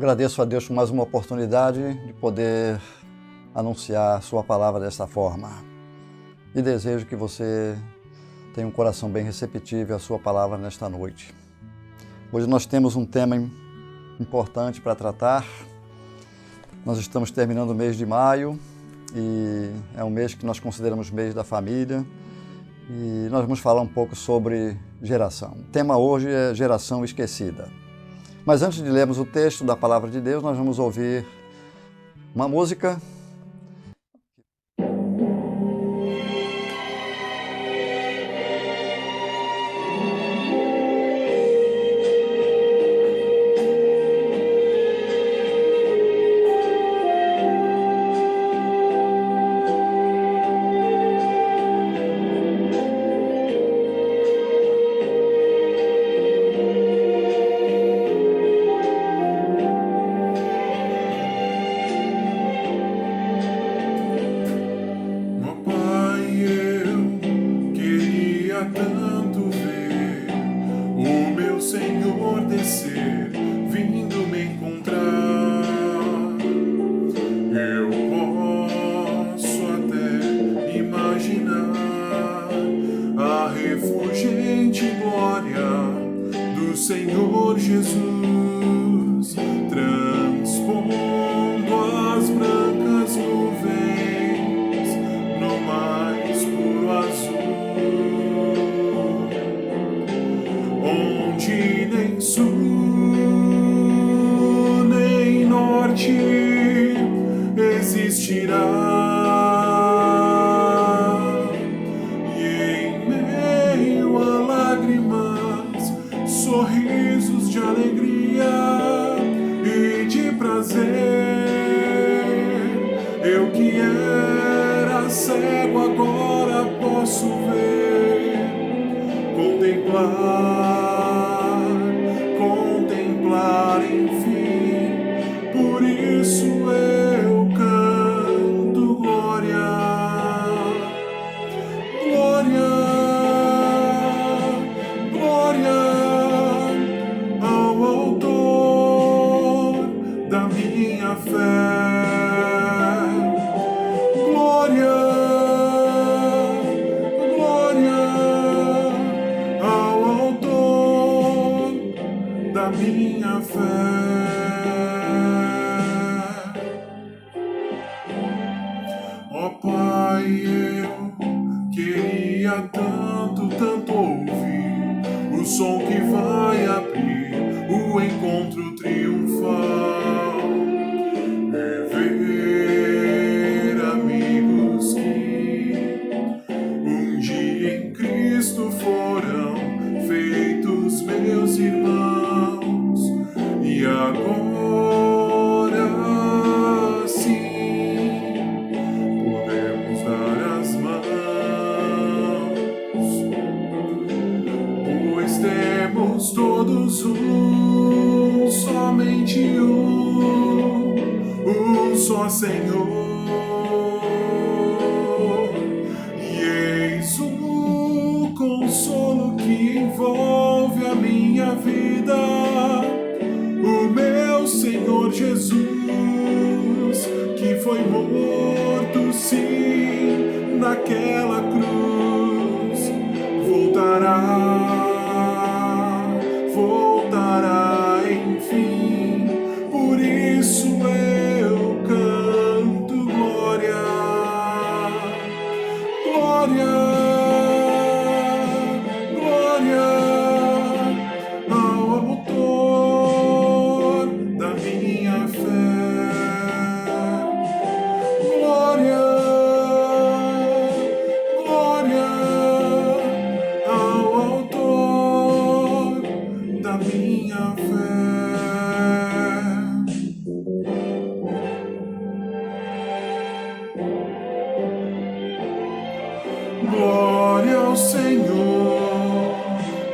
Agradeço a Deus por mais uma oportunidade de poder anunciar Sua palavra desta forma. E desejo que você tenha um coração bem receptivo à Sua palavra nesta noite. Hoje nós temos um tema importante para tratar. Nós estamos terminando o mês de maio e é um mês que nós consideramos mês da família. E nós vamos falar um pouco sobre geração. O tema hoje é geração esquecida. Mas antes de lermos o texto da palavra de Deus, nós vamos ouvir uma música. Tanto ver o meu Senhor descer, vindo me encontrar. Eu posso até imaginar a refulgente glória do Senhor Jesus, transpondo as brancas nuvens no mais puro azul. Onde nem sul, nem norte existirá, e em meio a lágrimas, sorrisos de alegria e de prazer, eu que era cego agora posso ver, contemplar, enfim. Por isso eu canto glória, glória, glória ao autor da minha fé. Glória, da minha fé. Ó Pai, eu queria tanto, tanto ouvir o som que vai abrir o encontro triunfal, e ver amigos que um dia em Cristo foram feitos meus irmãos, e agora sim podemos dar as mãos, pois temos todos somente um só Senhor, e eis o consolo que envolve a minha vida, o meu Senhor Jesus, que foi morto sim naquela cruz, voltará enfim. Por isso eu canto glória, glória, glória ao Senhor,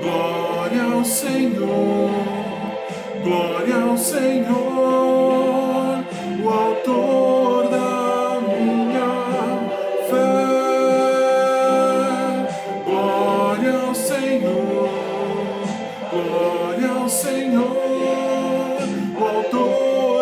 glória ao Senhor, glória ao Senhor, o autor da minha fé. Glória ao Senhor, glória ao Senhor, o autor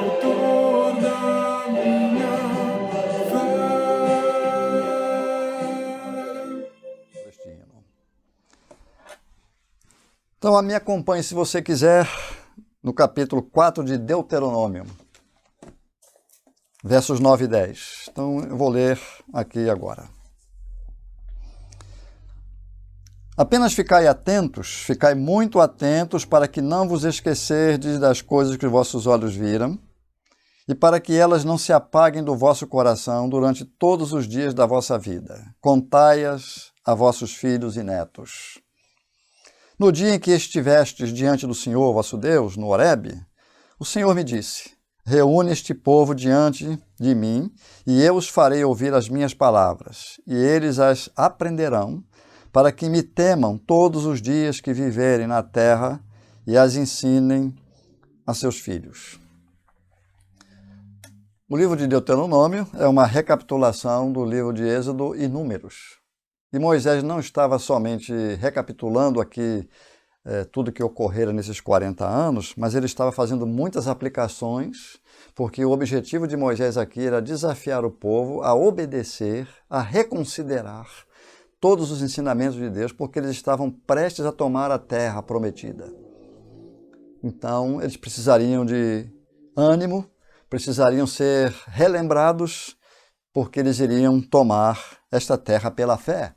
autor da minha fé. Então, me acompanhe, se você quiser, no capítulo 4 de Deuteronômio, versos 9 e 10. Então, eu vou ler aqui agora. Apenas ficai atentos, ficai muito atentos, para que não vos esquecerdes das coisas que vossos olhos viram, e para que elas não se apaguem do vosso coração durante todos os dias da vossa vida. Contai-as a vossos filhos e netos. No dia em que estivestes diante do Senhor, vosso Deus, no Horebe, o Senhor me disse: reúne este povo diante de mim, e eu os farei ouvir as minhas palavras, e eles as aprenderão, para que me temam todos os dias que viverem na terra, e as ensinem a seus filhos. O livro de Deuteronômio é uma recapitulação do livro de Êxodo e Números. E Moisés não estava somente recapitulando aqui tudo que ocorrera nesses 40 anos, mas ele estava fazendo muitas aplicações, porque o objetivo de Moisés aqui era desafiar o povo a obedecer, a reconsiderar todos os ensinamentos de Deus, porque eles estavam prestes a tomar a terra prometida. Então, eles precisariam de ânimo, precisariam ser relembrados, porque eles iriam tomar esta terra pela fé.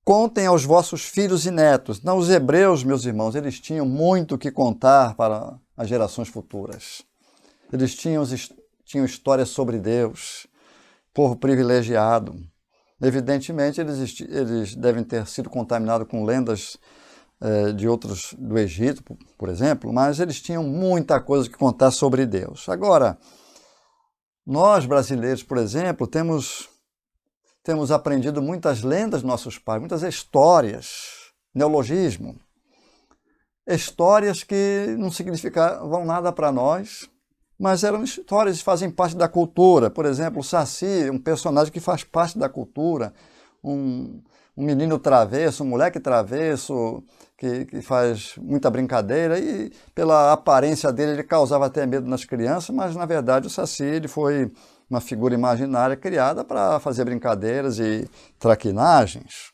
Contem aos vossos filhos e netos. Não, os hebreus, meus irmãos, eles tinham muito o que contar para as gerações futuras. Eles tinham histórias sobre Deus, povo privilegiado. Evidentemente, eles devem ter sido contaminados com lendas de outros do Egito, por exemplo, mas eles tinham muita coisa que contar sobre Deus. Agora, nós brasileiros, por exemplo, temos aprendido muitas lendas dos nossos pais, muitas histórias, neologismo, histórias que não significavam nada para nós, mas eram histórias que fazem parte da cultura. Por exemplo, o Saci, um personagem que faz parte da cultura, um menino travesso, um moleque travesso, que faz muita brincadeira, e pela aparência dele ele causava até medo nas crianças, mas na verdade o Saci ele foi uma figura imaginária criada para fazer brincadeiras e traquinagens.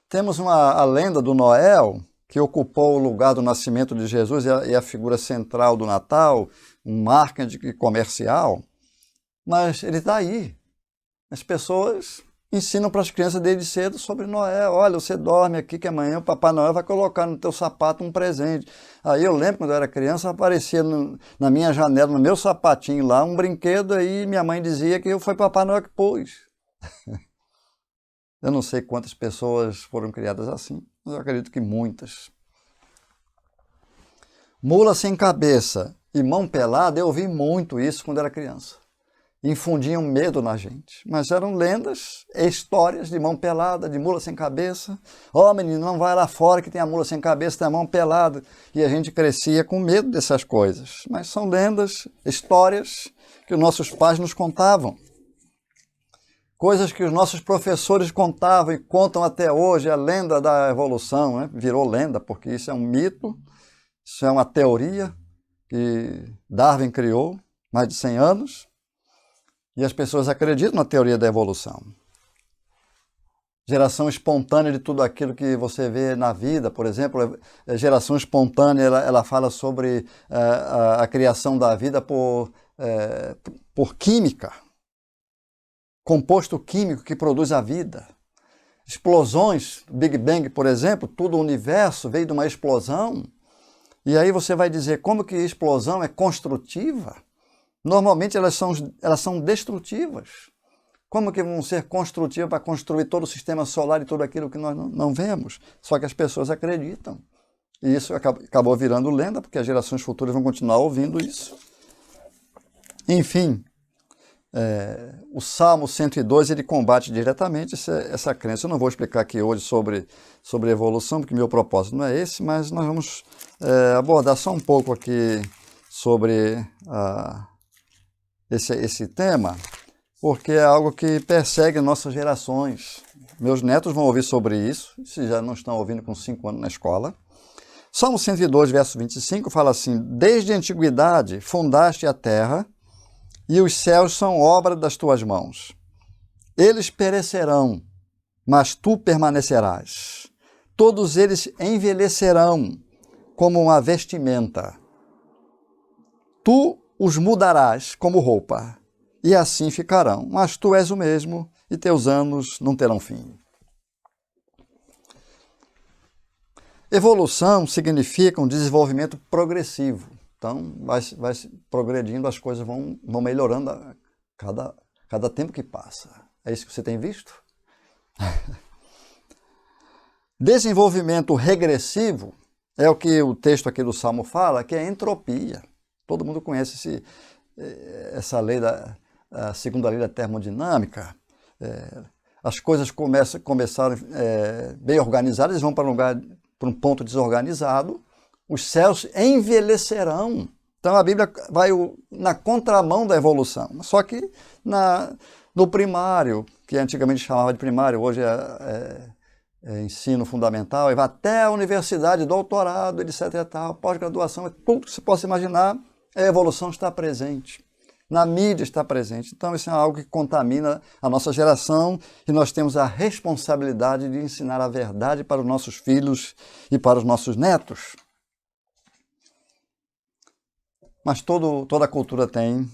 Temos a lenda do Noel, que ocupou o lugar do nascimento de Jesus e a figura central do Natal, um marketing comercial, mas ele está aí. As pessoas ensinam para as crianças desde cedo sobre Noel. Olha, você dorme aqui que amanhã o Papai Noel vai colocar no teu sapato um presente. Aí eu lembro quando eu era criança, aparecia na minha janela, no meu sapatinho lá, um brinquedo, aí minha mãe dizia que foi Papai Noel que pôs. Eu não sei quantas pessoas foram criadas assim, mas eu acredito que muitas. Mula sem cabeça e mão pelada, eu ouvi muito isso quando era criança. Infundiam medo na gente, mas eram lendas, histórias de mão pelada, de mula sem cabeça. Ó, menino, não vai lá fora que tem a mula sem cabeça, tem a mão pelada. E a gente crescia com medo dessas coisas. Mas são lendas, histórias que os nossos pais nos contavam. Coisas que os nossos professores contavam e contam até hoje. A lenda da evolução, né? Virou lenda, porque isso é um mito, isso é uma teoria que Darwin criou, mais de 100 anos. E as pessoas acreditam na teoria da evolução. Geração espontânea de tudo aquilo que você vê na vida, por exemplo, a geração espontânea, ela fala sobre a criação da vida por química, composto químico que produz a vida. Explosões, Big Bang, por exemplo, todo o universo veio de uma explosão. E aí você vai dizer, como que explosão é construtiva? Normalmente elas são destrutivas. Como que vão ser construtivas para construir todo o sistema solar e tudo aquilo que nós não vemos? Só que as pessoas acreditam. E isso acabou virando lenda, porque as gerações futuras vão continuar ouvindo isso. Enfim, o Salmo 102 ele combate diretamente essa crença. Eu não vou explicar aqui hoje sobre evolução, porque meu propósito não é esse, mas nós vamos abordar só um pouco aqui sobre esse tema, porque é algo que persegue nossas gerações. Meus netos vão ouvir sobre isso, se já não estão ouvindo com 5 anos na escola, Salmo 102, verso 25, fala assim: desde a antiguidade fundaste a terra, e os céus são obra das tuas mãos. Eles perecerão, mas tu permanecerás. Todos eles envelhecerão como uma vestimenta. Tu os mudarás como roupa, e assim ficarão. Mas tu és o mesmo, e teus anos não terão fim. Evolução significa um desenvolvimento progressivo. Então, vai progredindo, as coisas vão melhorando a cada tempo que passa. É isso que você tem visto? Desenvolvimento regressivo é o que o texto aqui do Salmo fala, que é entropia. Todo mundo conhece essa lei a segunda lei da termodinâmica. As coisas começaram bem organizadas, eles vão para um ponto desorganizado, os céus envelhecerão. Então a Bíblia vai na contramão da evolução. Só que no primário, que antigamente chamava de primário, hoje é ensino fundamental, e vai até a universidade, doutorado, etc. e tal, pós-graduação, tudo que você possa imaginar, a evolução está presente. Na mídia está presente. Então isso é algo que contamina a nossa geração e nós temos a responsabilidade de ensinar a verdade para os nossos filhos e para os nossos netos. Mas toda a cultura tem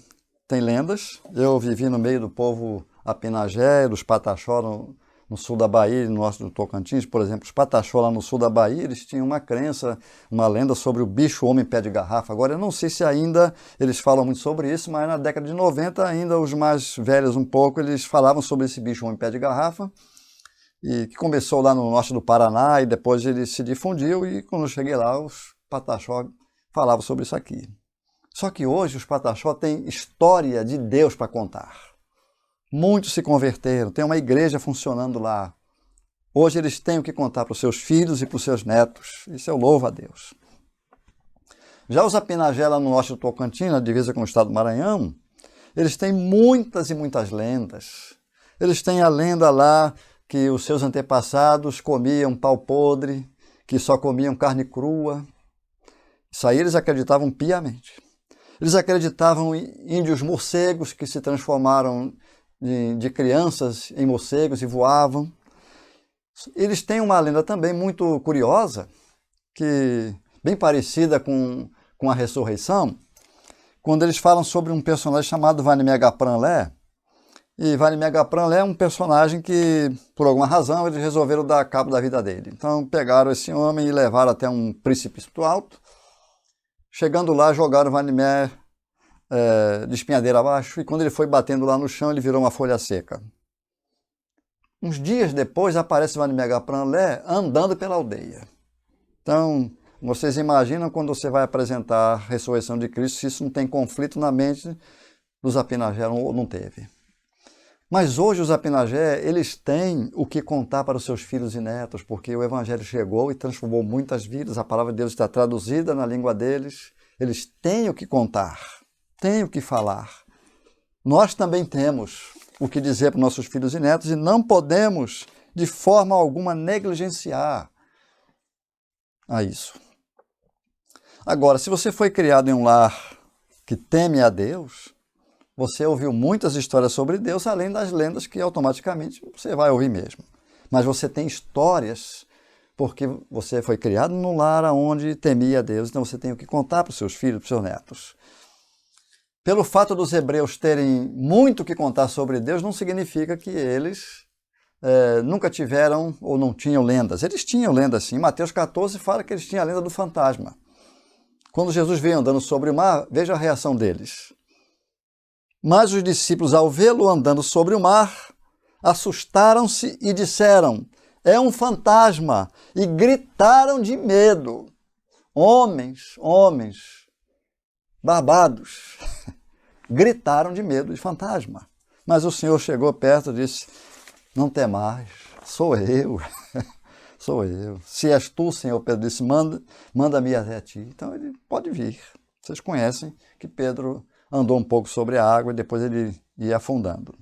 lendas. Eu vivi no meio do povo Apinagé, dos Pataxó, no sul da Bahia, no norte do Tocantins, por exemplo. Os Pataxó lá no sul da Bahia, eles tinham uma crença, uma lenda sobre o bicho homem pé de garrafa. Agora, eu não sei se ainda eles falam muito sobre isso, mas na década de 90, ainda os mais velhos um pouco, eles falavam sobre esse bicho homem pé de garrafa, e que começou lá no norte do Paraná, e depois ele se difundiu, e quando eu cheguei lá, os Pataxó falavam sobre isso aqui. Só que hoje os Pataxó têm história de Deus para contar. Muitos se converteram, tem uma igreja funcionando lá. Hoje eles têm o que contar para os seus filhos e para os seus netos. Isso eu louvo a Deus. Já os Apinagé, lá no norte do Tocantins, na divisa com o estado do Maranhão, eles têm muitas e muitas lendas. Eles têm a lenda lá que os seus antepassados comiam pau podre, que só comiam carne crua. Isso aí eles acreditavam piamente. Eles acreditavam em índios morcegos que se transformaram de crianças em morcegos e voavam. Eles têm uma lenda também muito curiosa, bem parecida com a ressurreição, quando eles falam sobre um personagem chamado Vanemegapranlé. E Vanemegapranlé é um personagem que, por alguma razão, eles resolveram dar cabo da vida dele. Então pegaram esse homem e levaram até um precipício alto. Chegando lá, jogaram Vanemé de espinhadeira abaixo, e quando ele foi batendo lá no chão, ele virou uma folha seca. Uns dias depois, aparece Vanemegapranlé andando pela aldeia. Então, vocês imaginam quando você vai apresentar a ressurreição de Cristo, se isso não tem conflito na mente dos Apinagé, ou não teve. Mas hoje os Apinagé, eles têm o que contar para os seus filhos e netos, porque o Evangelho chegou e transformou muitas vidas, a palavra de Deus está traduzida na língua deles, eles têm o que contar, têm o que falar. Nós também temos o que dizer para os nossos filhos e netos e não podemos, de forma alguma, negligenciar a isso. Agora, se você foi criado em um lar que teme a Deus, você ouviu muitas histórias sobre Deus, além das lendas que automaticamente você vai ouvir mesmo. Mas você tem histórias porque você foi criado num lar onde temia a Deus, então você tem o que contar para os seus filhos, para os seus netos. Pelo fato dos hebreus terem muito o que contar sobre Deus, não significa que eles nunca tiveram ou não tinham lendas. Eles tinham lendas sim. Mateus 14 fala que eles tinham a lenda do fantasma. Quando Jesus veio andando sobre o mar, veja a reação deles. Mas os discípulos, ao vê-lo andando sobre o mar, assustaram-se e disseram: é um fantasma! E gritaram de medo. Homens barbados, gritaram de medo de fantasma. Mas o Senhor chegou perto e disse: não temais, sou eu, sou eu. Se és tu, Senhor, Pedro disse, manda-me até ti. Então ele pode vir. Vocês conhecem que Pedro andou um pouco sobre a água e depois ele ia afundando.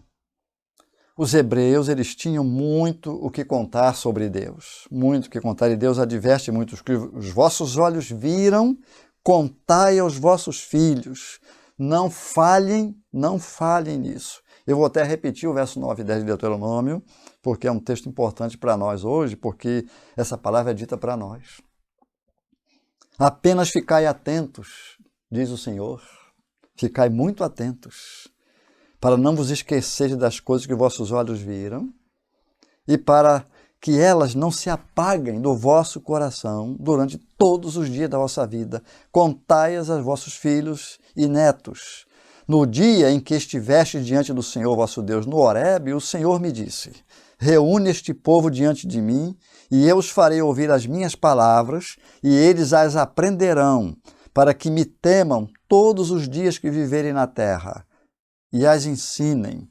Os hebreus, eles tinham muito o que contar sobre Deus, muito o que contar, e Deus adverte muito: que os vossos olhos viram, contai aos vossos filhos, não falhem nisso. Eu vou até repetir o verso 9 e 10 de Deuteronômio, porque é um texto importante para nós hoje, porque essa palavra é dita para nós. Apenas ficai atentos, diz o Senhor, ficai muito atentos, para não vos esquecer das coisas que vossos olhos viram, e para que elas não se apaguem do vosso coração durante todos os dias da vossa vida. Contai-as aos vossos filhos e netos. No dia em que estiveste diante do Senhor vosso Deus no Horebe, o Senhor me disse: reúne este povo diante de mim, e eu os farei ouvir as minhas palavras, e eles as aprenderão, para que me temam todos os dias que viverem na terra, e as ensinem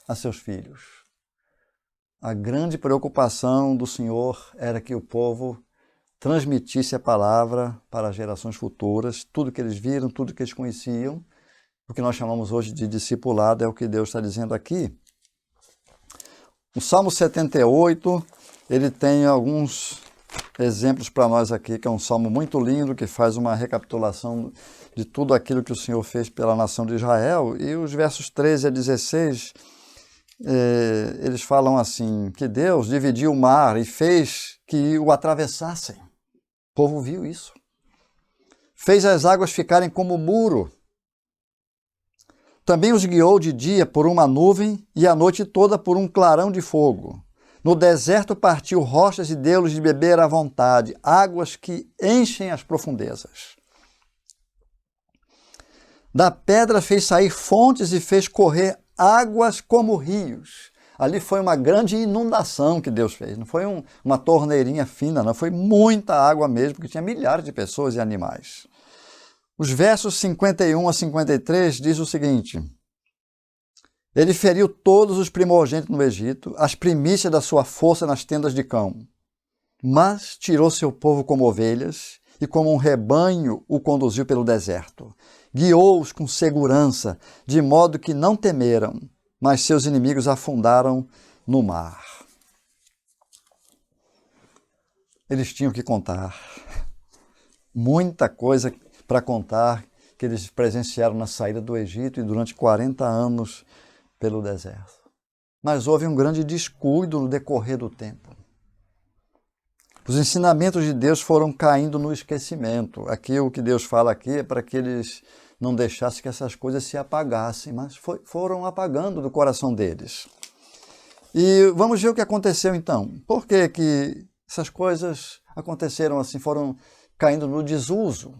a seus filhos. A grande preocupação do Senhor era que o povo transmitisse a palavra para as gerações futuras, tudo que eles viram, tudo que eles conheciam. O que nós chamamos hoje de discipulado é o que Deus está dizendo aqui. O Salmo 78, ele tem alguns exemplos para nós aqui, que é um salmo muito lindo, que faz uma recapitulação de tudo aquilo que o Senhor fez pela nação de Israel. E os versos 13 a 16, eles falam assim, que Deus dividiu o mar e fez que o atravessassem. O povo viu isso. Fez as águas ficarem como muro. Também os guiou de dia por uma nuvem e a noite toda por um clarão de fogo. No deserto partiu rochas e deu-lhes de beber à vontade, águas que enchem as profundezas. Da pedra fez sair fontes e fez correr águas como rios. Ali foi uma grande inundação que Deus fez. Não foi uma torneirinha fina, não. Foi muita água mesmo, porque tinha milhares de pessoas e animais. Os versos 51 a 53 diz o seguinte: ele feriu todos os primogênitos no Egito, as primícias da sua força nas tendas de cão. Mas tirou seu povo como ovelhas e como um rebanho o conduziu pelo deserto. Guiou-os com segurança, de modo que não temeram, mas seus inimigos afundaram no mar. Eles tinham que contar. Muita coisa para contar que eles presenciaram na saída do Egito e durante 40 anos pelo deserto. Mas houve um grande descuido no decorrer do tempo. Os ensinamentos de Deus foram caindo no esquecimento. Aqui o que Deus fala aqui é para que eles não deixassem que essas coisas se apagassem, mas foram apagando do coração deles. E vamos ver o que aconteceu então. Por que que essas coisas aconteceram assim, foram caindo no desuso,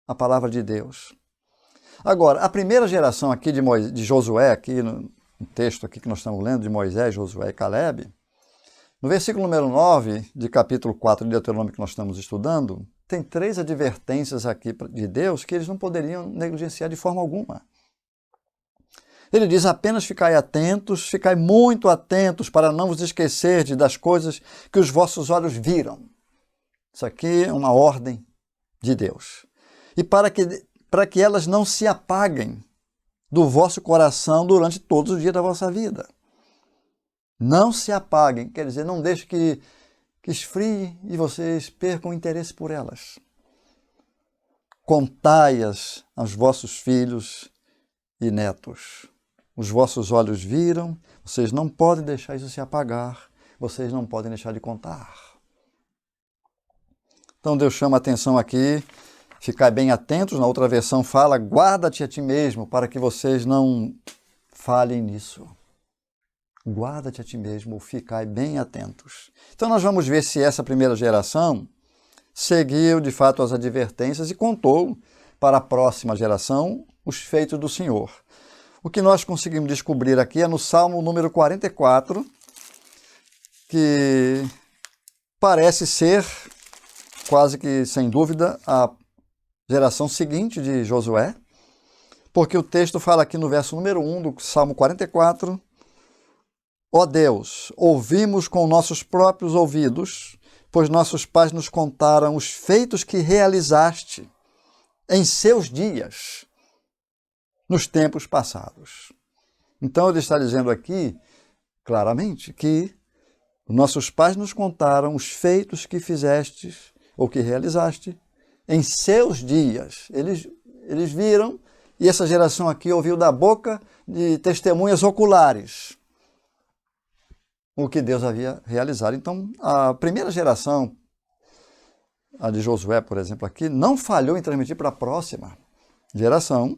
a palavra de Deus? Agora, a primeira geração aqui de Josué, aqui no texto aqui que nós estamos lendo, de Moisés, Josué e Caleb, no versículo número 9 de capítulo 4 de Deuteronômio que nós estamos estudando, tem 3 advertências aqui de Deus que eles não poderiam negligenciar de forma alguma. Ele diz: apenas ficai atentos, ficai muito atentos para não vos esquecerdes das coisas que os vossos olhos viram. Isso aqui é uma ordem de Deus. E para que elas não se apaguem do vosso coração durante todos os dias da vossa vida. Não se apaguem, quer dizer, não deixe que esfrie e vocês percam o interesse por elas. Contai-as aos vossos filhos e netos. Os vossos olhos viram, vocês não podem deixar isso se apagar, vocês não podem deixar de contar. Então Deus chama a atenção aqui, ficai bem atentos, na outra versão fala, guarda-te a ti mesmo, para que vocês não falhem nisso. Guarda-te a ti mesmo, ficai bem atentos. Então nós vamos ver se essa primeira geração seguiu de fato as advertências e contou para a próxima geração os feitos do Senhor. O que nós conseguimos descobrir aqui é no Salmo número 44, que parece ser, quase que sem dúvida, a geração seguinte de Josué, porque o texto fala aqui no verso número 1 do Salmo 44, ó Deus, ouvimos com nossos próprios ouvidos, pois nossos pais nos contaram os feitos que realizaste em seus dias, nos tempos passados. Então ele está dizendo aqui claramente que nossos pais nos contaram os feitos que fizestes ou que realizaste em seus dias. Eles viram, e essa geração aqui ouviu da boca de testemunhas oculares o que Deus havia realizado. Então, a primeira geração, a de Josué, por exemplo, aqui, não falhou em transmitir para a próxima geração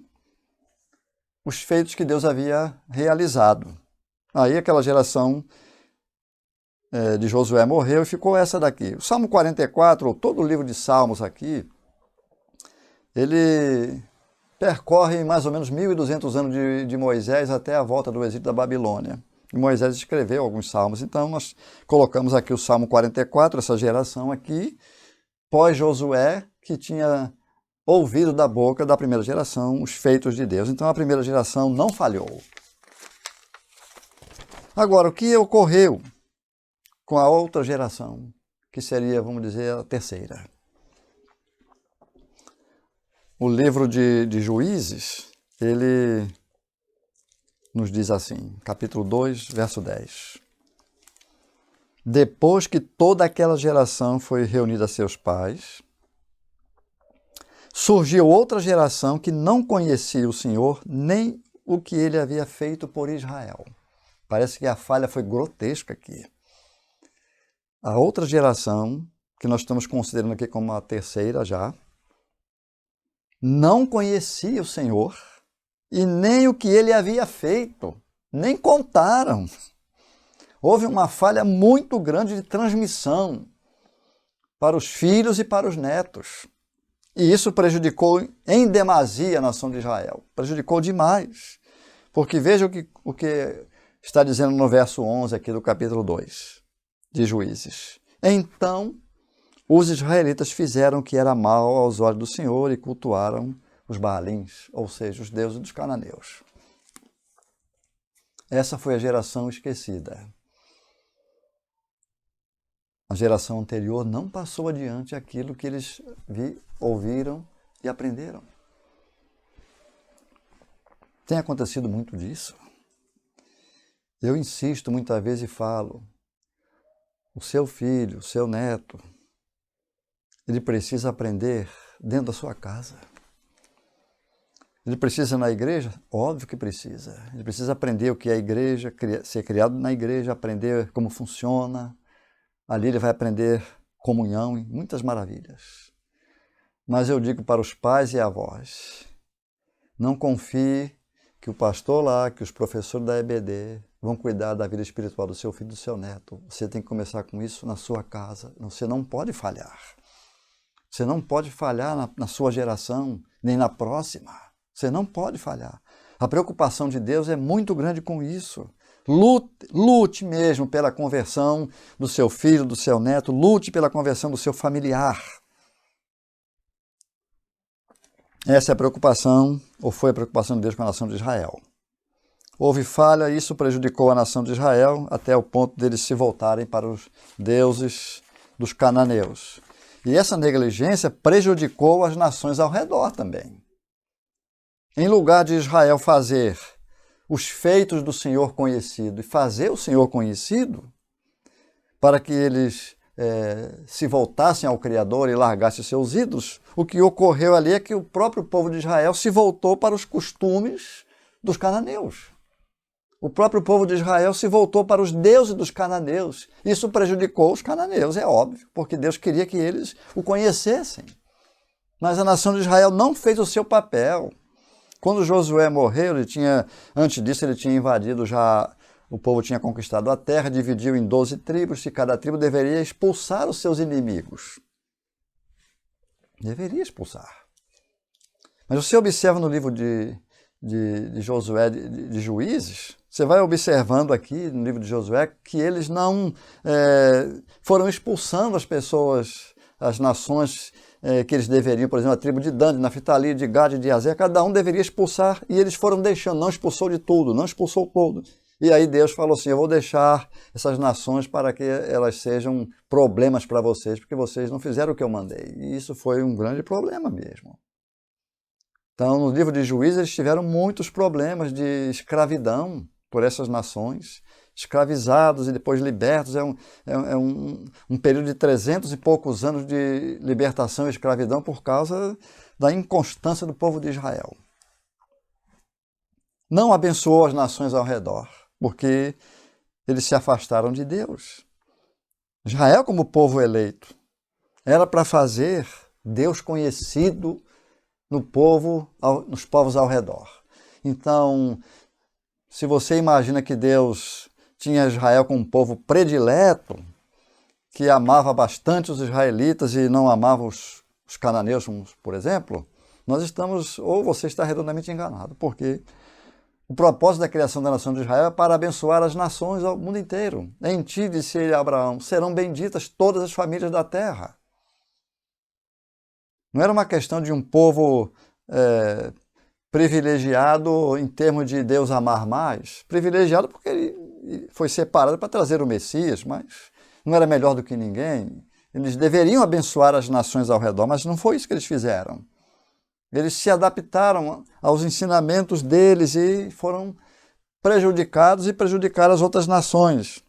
os feitos que Deus havia realizado. Aí aquela geração de Josué morreu e ficou essa daqui. O Salmo 44, ou todo o livro de Salmos aqui, ele percorre mais ou menos 1.200 anos de Moisés até a volta do exílio da Babilônia. E Moisés escreveu alguns salmos, então nós colocamos aqui o Salmo 44, essa geração aqui, pós-Josué, que tinha ouvido da boca da primeira geração os feitos de Deus. Então a primeira geração não falhou. Agora, o que ocorreu com a outra geração, que seria, vamos dizer, a terceira? O livro de Juízes, ele nos diz assim, capítulo 2, verso 10. Depois que toda aquela geração foi reunida a seus pais, surgiu outra geração que não conhecia o Senhor, nem o que ele havia feito por Israel. Parece que a falha foi grotesca aqui. A outra geração, que nós estamos considerando aqui como a terceira já, não conhecia o Senhor e nem o que ele havia feito, nem contaram. Houve uma falha muito grande de transmissão para os filhos e para os netos. E isso prejudicou em demasia a nação de Israel. Prejudicou demais. Porque veja o que está dizendo no verso 11 aqui do capítulo 2 de Juízes. Então, os israelitas fizeram o que era mal aos olhos do Senhor e cultuaram os Baalins, ou seja, os deuses dos cananeus. Essa foi a geração esquecida. A geração anterior não passou adiante aquilo que eles ouviram e aprenderam. Tem acontecido muito disso. Eu insisto muitas vezes e falo, o seu filho, o seu neto, ele precisa aprender dentro da sua casa. Ele precisa ir na igreja? Óbvio que precisa. Ele precisa aprender o que é a igreja, ser criado na igreja, aprender como funciona. Ali ele vai aprender comunhão e muitas maravilhas. Mas eu digo para os pais e avós, não confie que o pastor lá, que os professores da EBD vão cuidar da vida espiritual do seu filho e do seu neto. Você tem que começar com isso na sua casa. Você não pode falhar. Você não pode falhar na sua geração, nem na próxima. Você não pode falhar. A preocupação de Deus é muito grande com isso. Lute mesmo pela conversão do seu filho, do seu neto. Lute pela conversão do seu familiar. Essa é a preocupação, ou foi a preocupação de Deus com a nação de Israel. Houve falha, isso prejudicou a nação de Israel até o ponto deles se voltarem para os deuses dos cananeus. E essa negligência prejudicou as nações ao redor também. Em lugar de Israel fazer os feitos do Senhor conhecido e fazer o Senhor conhecido, para que eles se voltassem ao Criador e largassem seus ídolos, o que ocorreu ali é que o próprio povo de Israel se voltou para os costumes dos cananeus. O próprio povo de Israel se voltou para os deuses dos cananeus. Isso prejudicou os cananeus, é óbvio, porque Deus queria que eles o conhecessem. Mas a nação de Israel não fez o seu papel. Quando Josué morreu, antes disso ele tinha invadido já, o povo tinha conquistado a terra, dividiu em 12 tribos, e cada tribo deveria expulsar os seus inimigos. Deveria expulsar. Mas você observa no livro de Josué, de Juízes, você vai observando aqui no livro de Josué que eles não foram expulsando as pessoas, as nações que eles deveriam, por exemplo, a tribo de Dan, de Naftali, de Gad e de Aser, cada um deveria expulsar e eles foram deixando, não expulsou de tudo, não expulsou todo. E aí Deus falou assim, eu vou deixar essas nações para que elas sejam problemas para vocês, porque vocês não fizeram o que eu mandei. E isso foi um grande problema mesmo. Então, no livro de Juízes, eles tiveram muitos problemas de escravidão por essas nações escravizados e depois libertos. Um período de 300 e poucos anos de libertação e escravidão por causa da inconstância do povo de Israel. Não abençoou as nações ao redor, porque eles se afastaram de Deus. Israel, como povo eleito, era para fazer Deus conhecido nos povos ao redor. Então, se você imagina que Deus tinha Israel como um povo predileto, que amava bastante os israelitas e não amava os cananeus, por exemplo, ou você está redondamente enganado, porque o propósito da criação da nação de Israel é para abençoar as nações ao mundo inteiro. Em ti, disse ele a Abraão, serão benditas todas as famílias da terra. Não era uma questão de um povo privilegiado em termos de Deus amar mais. Privilegiado porque ele foi separado para trazer o Messias, mas não era melhor do que ninguém. Eles deveriam abençoar as nações ao redor, mas não foi isso que eles fizeram. Eles se adaptaram aos ensinamentos deles e foram prejudicados e prejudicaram as outras nações.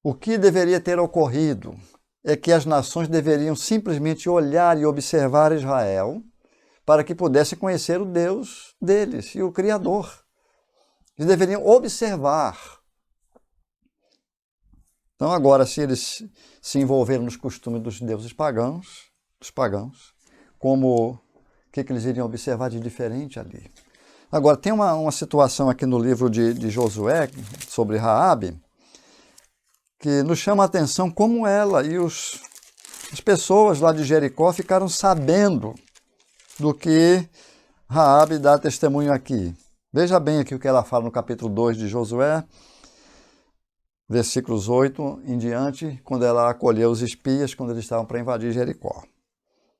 O que deveria ter ocorrido é que as nações deveriam simplesmente olhar e observar Israel para que pudessem conhecer o Deus deles e o Criador. Eles deveriam observar. Então agora, se eles se envolveram nos costumes dos deuses pagãos, o que eles iriam observar de diferente ali? Agora, tem uma situação aqui no livro de Josué, sobre Raabe, que nos chama a atenção como ela e as pessoas lá de Jericó ficaram sabendo do que Raabe dá testemunho aqui. Veja bem aqui o que ela fala no capítulo 2 de Josué, versículos 8 em diante, quando ela acolheu os espias, quando eles estavam para invadir Jericó.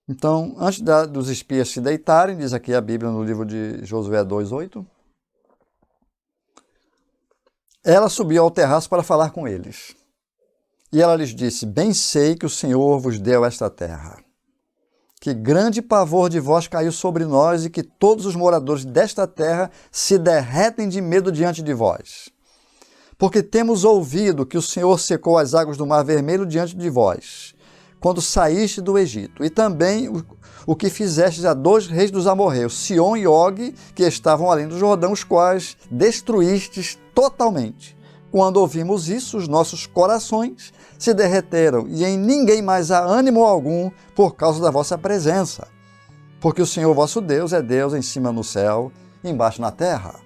Então, antes dos espias se deitarem, diz aqui a Bíblia no livro de Josué 2:8, ela subiu ao terraço para falar com eles. E ela lhes disse, bem sei que o Senhor vos deu esta terra. Que grande pavor de vós caiu sobre nós e que todos os moradores desta terra se derretem de medo diante de vós. Porque temos ouvido que o Senhor secou as águas do Mar Vermelho diante de vós, quando saíste do Egito, e também o que fizestes a 2 reis dos amorreus, Sion e Og, que estavam além do Jordão, os quais destruístes totalmente. Quando ouvimos isso, os nossos corações se derreteram, e em ninguém mais há ânimo algum por causa da vossa presença. Porque o Senhor vosso Deus é Deus em cima no céu e embaixo na terra.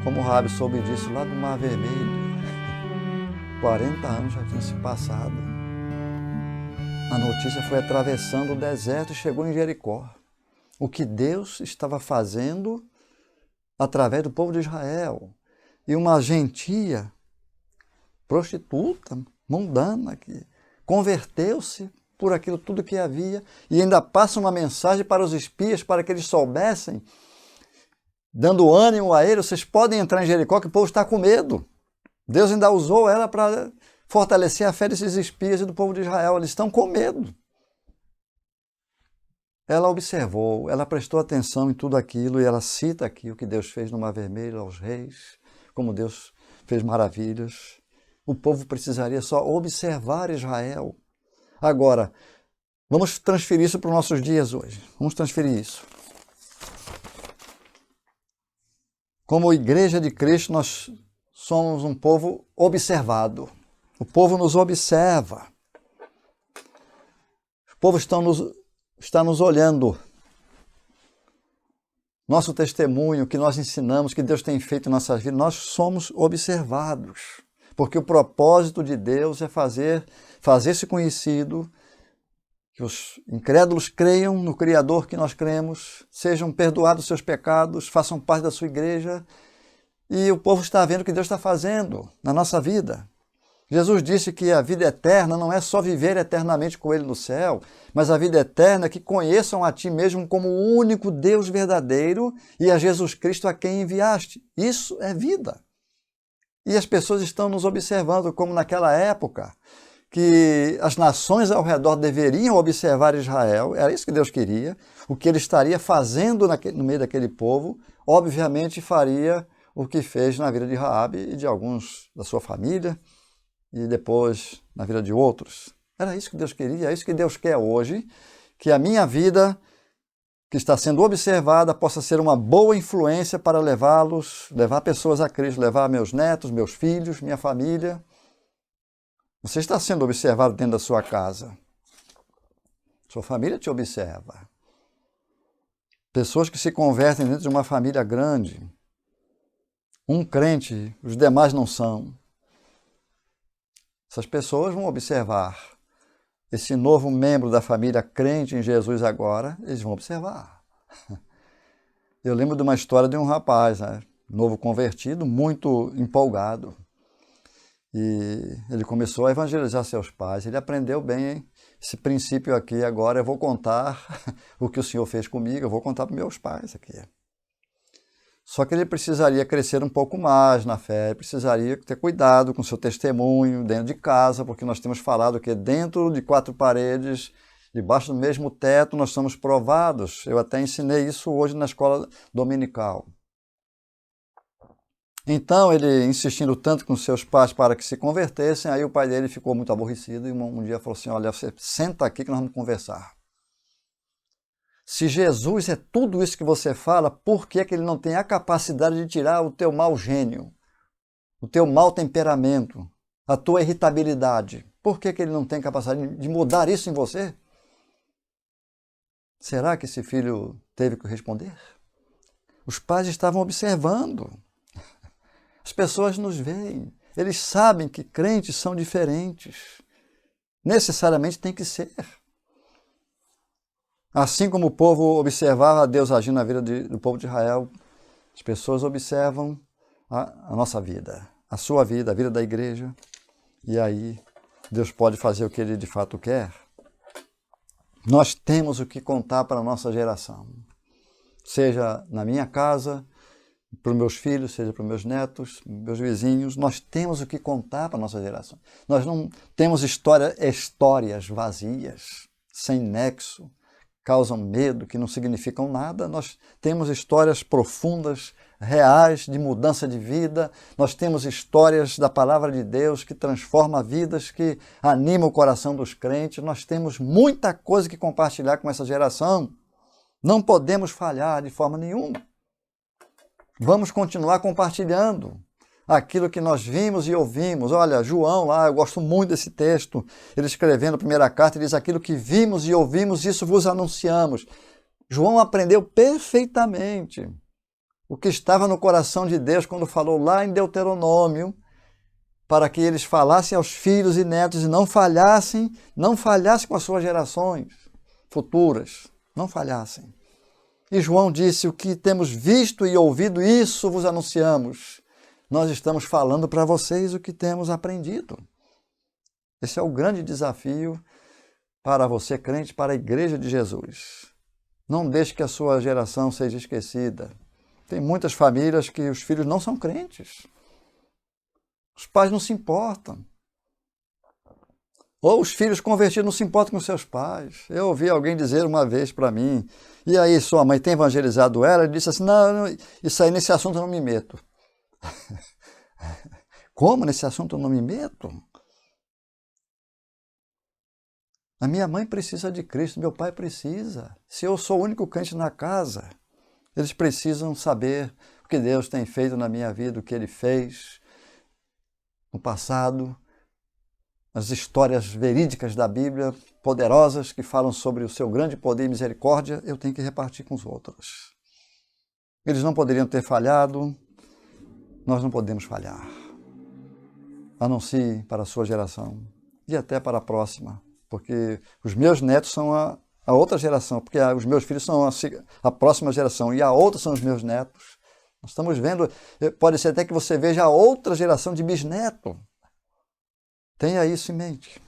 Como Raabe soube disso lá do Mar Vermelho, 40 anos já tinham se passado. A notícia foi atravessando o deserto e chegou em Jericó. O que Deus estava fazendo através do povo de Israel. E uma gentia, prostituta, mundana, que converteu-se por aquilo tudo que havia e ainda passa uma mensagem para os espias para que eles soubessem, dando ânimo a eles, vocês podem entrar em Jericó que o povo está com medo. Deus ainda usou ela para fortalecer a fé desses espias e do povo de Israel. Eles estão com medo. Ela observou, ela prestou atenção em tudo aquilo e ela cita aqui o que Deus fez no Mar Vermelho aos reis, como Deus fez maravilhas. O povo precisaria só observar Israel. Agora, vamos transferir isso para os nossos dias hoje. Vamos transferir isso. Como Igreja de Cristo, nós somos um povo observado. O povo nos observa. O povo está nos olhando. Nosso testemunho, o que nós ensinamos, o que Deus tem feito em nossas vidas, nós somos observados. Porque o propósito de Deus é fazer-se conhecido, que os incrédulos creiam no Criador que nós cremos, sejam perdoados seus pecados, façam parte da sua igreja. E o povo está vendo o que Deus está fazendo na nossa vida. Jesus disse que a vida eterna não é só viver eternamente com Ele no céu, mas a vida eterna é que conheçam a Ti mesmo como o único Deus verdadeiro e a Jesus Cristo a quem enviaste. Isso é vida. E as pessoas estão nos observando como naquela época, que as nações ao redor deveriam observar Israel, era isso que Deus queria, o que Ele estaria fazendo no meio daquele povo, obviamente faria o que fez na vida de Raabe e de alguns da sua família e depois na vida de outros. Era isso que Deus queria, é isso que Deus quer hoje, que a minha vida, que está sendo observada, possa ser uma boa influência para levar pessoas a Cristo, levar meus netos, meus filhos, minha família. Você está sendo observado dentro da sua casa. Sua família te observa. Pessoas que se convertem dentro de uma família grande. Um crente, os demais não são. Essas pessoas vão observar. Esse novo membro da família crente em Jesus agora, eles vão observar. Eu lembro de uma história de um rapaz, né, novo convertido, muito empolgado. E ele começou a evangelizar seus pais. Ele aprendeu bem esse princípio aqui. Agora eu vou contar o que o Senhor fez comigo, eu vou contar para meus pais aqui. Só que ele precisaria crescer um pouco mais na fé, precisaria ter cuidado com o seu testemunho dentro de casa, porque nós temos falado que dentro de 4 paredes, debaixo do mesmo teto, nós somos provados. Eu até ensinei isso hoje na escola dominical. Então, ele insistindo tanto com seus pais para que se convertessem, aí o pai dele ficou muito aborrecido e um dia falou assim, olha, você senta aqui que nós vamos conversar. Se Jesus é tudo isso que você fala, por que ele não tem a capacidade de tirar o teu mau gênio, o teu mau temperamento, a tua irritabilidade? Por que ele não tem capacidade de mudar isso em você? Será que esse filho teve que responder? Os pais estavam observando. As pessoas nos veem. Eles sabem que crentes são diferentes. Necessariamente tem que ser. Assim como o povo observava Deus agindo na vida do povo de Israel, as pessoas observam a nossa vida, a sua vida, a vida da igreja. E aí Deus pode fazer o que Ele de fato quer. Nós temos o que contar para a nossa geração. Seja na minha casa, para os meus filhos, seja para os meus netos, meus vizinhos, nós temos o que contar para a nossa geração. Nós não temos histórias vazias, sem nexo, causam medo, que não significam nada. Nós temos histórias profundas, reais, de mudança de vida. Nós temos histórias da palavra de Deus que transforma vidas, que anima o coração dos crentes. Nós temos muita coisa que compartilhar com essa geração. Não podemos falhar de forma nenhuma. Vamos continuar compartilhando aquilo que nós vimos e ouvimos. Olha, João lá, eu gosto muito desse texto, ele escrevendo a primeira carta, ele diz, aquilo que vimos e ouvimos, isso vos anunciamos. João aprendeu perfeitamente o que estava no coração de Deus quando falou lá em Deuteronômio, para que eles falassem aos filhos e netos e não falhassem com as suas gerações futuras, não falhassem. E João disse, o que temos visto e ouvido, isso vos anunciamos. Nós estamos falando para vocês o que temos aprendido. Esse é o grande desafio para você, crente, para a Igreja de Jesus. Não deixe que a sua geração seja esquecida. Tem muitas famílias que os filhos não são crentes. Os pais não se importam. Ou os filhos convertidos não se importam com seus pais. Eu ouvi alguém dizer uma vez para mim, e aí sua mãe tem evangelizado ela? Ele disse assim, não, isso aí nesse assunto eu não me meto. Como nesse assunto eu não me meto? A minha mãe precisa de Cristo, meu pai precisa. Se eu sou o único crente na casa, eles precisam saber o que Deus tem feito na minha vida, o que Ele fez no passado, as histórias verídicas da Bíblia, poderosas, que falam sobre o seu grande poder e misericórdia, eu tenho que repartir com os outros. Eles não poderiam ter falhado, nós não podemos falhar. Anuncie para a sua geração e até para a próxima, porque os meus netos são a outra geração, porque os meus filhos são a próxima geração e a outra são os meus netos. Nós estamos vendo, pode ser até que você veja a outra geração de bisneto. Tenha isso em mente.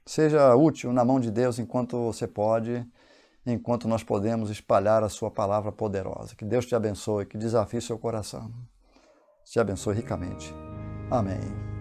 Seja útil na mão de Deus enquanto você pode, enquanto nós podemos espalhar a sua palavra poderosa. Que Deus te abençoe, que desafie seu coração. Te abençoe ricamente. Amém.